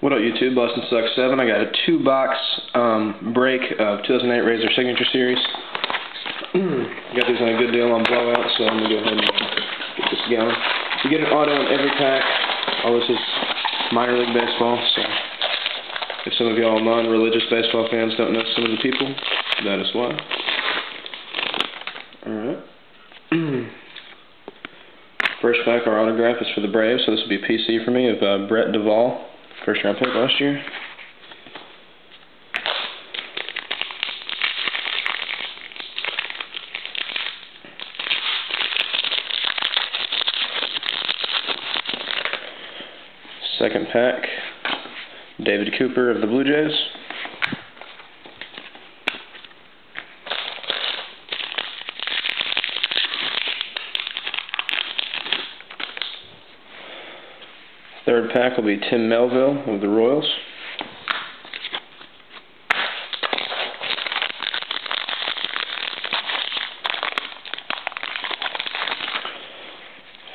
What up, YouTube? Boston Sucks 7. I got a 2-box break of 2008 Razor Signature Series. Got these on a good deal on Blowout, so I'm going to go ahead and get this going. You get an auto in every pack. All this is minor league baseball, so if some of y'all non-religious baseball fans don't know some of the people, that is why. Alright. First pack, our autograph is for the Braves, so this will be PC for me of Brett Duvall. First round pick last year. Second pack, David Cooper of the Blue Jays. Third pack will be Tim Melville of the Royals.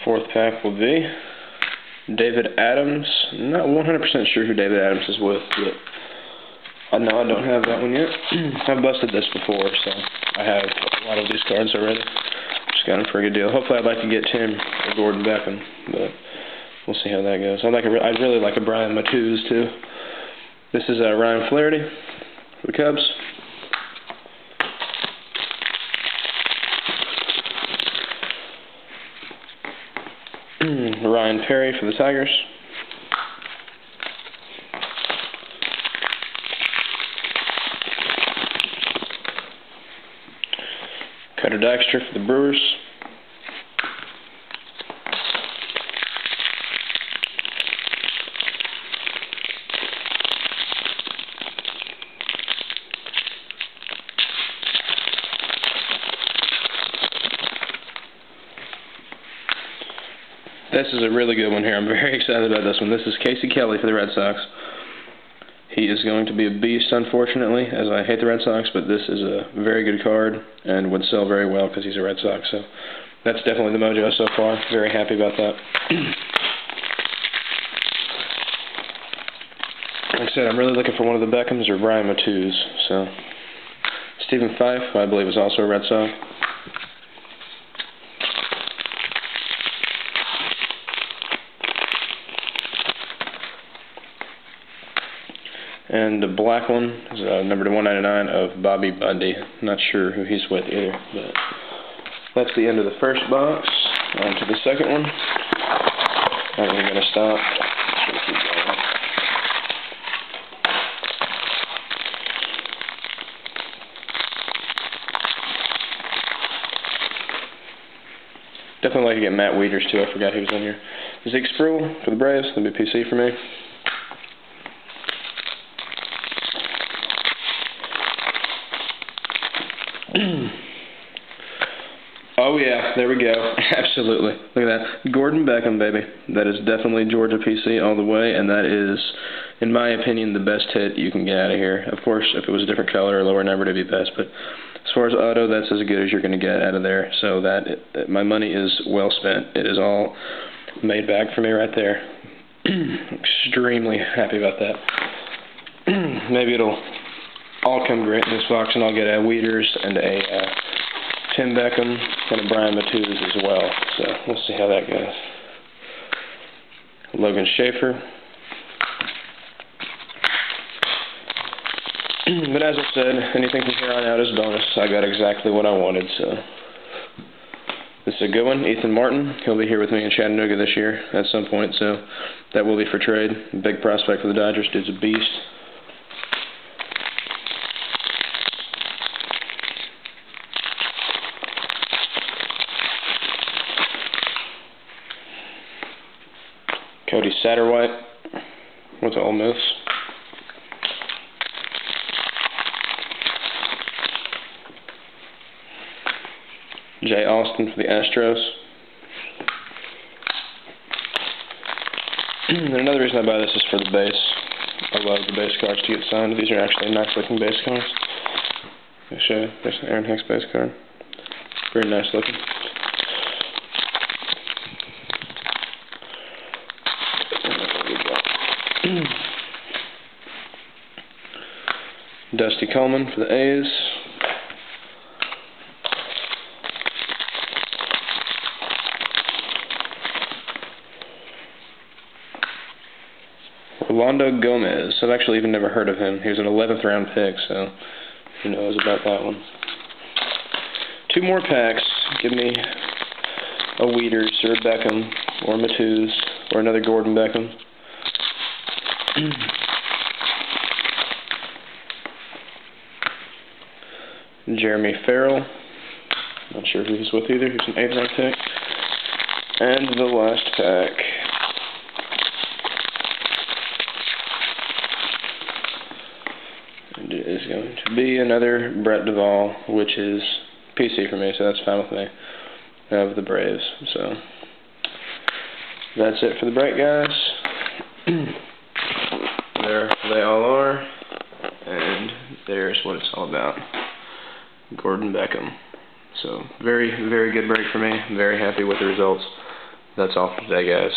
Fourth pack will be David Adams. I'm not 100% sure who David Adams is with, but I know I don't have that one yet. I've busted this before, so I have a lot of these cards already. Just got them for a good deal. Hopefully I'd like to get Tim or Gordon Beckham, but we'll see how that goes. I'd really like a Brian Matuz too. This is Ryan Flaherty for the Cubs. Ryan Perry for the Tigers. Cutter Dykstra for the Brewers. This is a really good one here. I'm very excited about this one. This is Casey Kelly for the Red Sox. He is going to be a beast, unfortunately, as I hate the Red Sox, but this is a very good card and would sell very well because he's a Red Sox. So that's definitely the mojo so far. Very happy about that. Like I said, I'm really looking for one of the Beckhams or Brian Matuz. So Stephen Fife, I believe, is also a Red Sox. And the black one is number 199 of Bobby Bundy. Not sure who he's with either, but that's the end of the first box. On to the second one. Not really going to stop. Just going to keep going. Definitely like to get Matt Wieters too. I forgot he was in here. Zeke Spruill for the Braves. That'll be PC for me. Oh yeah, there we go. Absolutely. Look at that. Gordon Beckham, baby. That is definitely Georgia PC all the way, and that is, in my opinion, the best hit you can get out of here. Of course, if it was a different color or lower number, it'd be best, but as far as auto, that's as good as you're going to get out of there. So my money is well spent. It is all made back for me right there. Extremely happy about that. Maybe it'll all come great in this box, and I'll get a Wieters and a Tim Beckham and a Brian Matuz as well. So we'll see how that goes. Logan Schaefer. But as I said, anything from here on out is bonus. I got exactly what I wanted, so this is a good one. Ethan Martin, he'll be here with me in Chattanooga this year at some point, so that will be for trade. Big prospect for the Dodgers. Dude's a beast. Cody Satterwhite with the Ole Miss. Jay Austin for the Astros. And another reason I buy this is for the base. I love the base cards to get signed. These are actually nice looking base cards. I'll show you. There's an Aaron Hicks base card. Very nice looking. Dusty Coleman for the A's. Rolando Gomez. I've actually even never heard of him. He was an 11th round pick, so who knows about that one. 2 more packs. Give me a Weeders or a Beckham or a Matthews or another Gordon Beckham. Jeremy Farrell. Not sure who he's with either. He's an 8th round pick. And the last pack. It is going to be another Brett Duvall, which is PC for me, so that's fine with me, of the Braves. So that's it for the break, guys. There they all are, and there's what it's all about. Gordon Beckham. So very, very good break for me. I'm very happy with the results. That's all for today, guys.